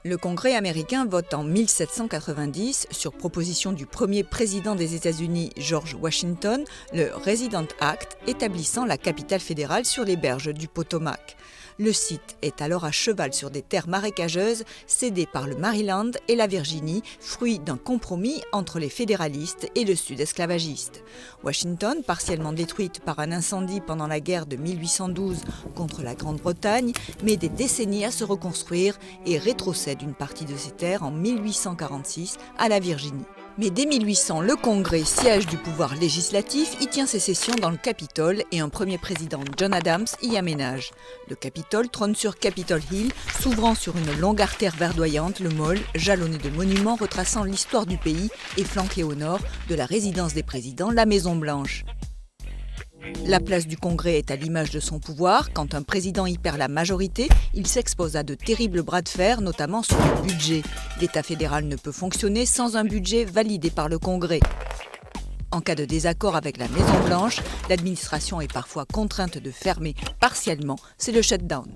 Le Congrès américain vote en 1790, sur proposition du premier président des États-Unis, George Washington, le Resident Act établissant la capitale fédérale sur les berges du Potomac. Le site est alors à cheval sur des terres marécageuses cédées par le Maryland et la Virginie, fruit d'un compromis entre les fédéralistes et le Sud esclavagiste. Washington, partiellement détruite par un incendie pendant la guerre de 1812 contre la Grande-Bretagne, met des décennies à se reconstruire et rétrocède une partie de ses terres en 1846 à la Virginie. Mais dès 1800, le Congrès, siège du pouvoir législatif, y tient ses sessions dans le Capitole et un premier président, John Adams, y aménage. Le Capitole trône sur Capitol Hill, s'ouvrant sur une longue artère verdoyante, le Mall, jalonné de monuments retraçant l'histoire du pays et flanqué au nord de la résidence des présidents, la Maison-Blanche. La place du Congrès est à l'image de son pouvoir. Quand un président y perd la majorité, il s'expose à de terribles bras de fer, notamment sur le budget. L'État fédéral ne peut fonctionner sans un budget validé par le Congrès. En cas de désaccord avec la Maison-Blanche, l'administration est parfois contrainte de fermer partiellement, c'est le shutdown.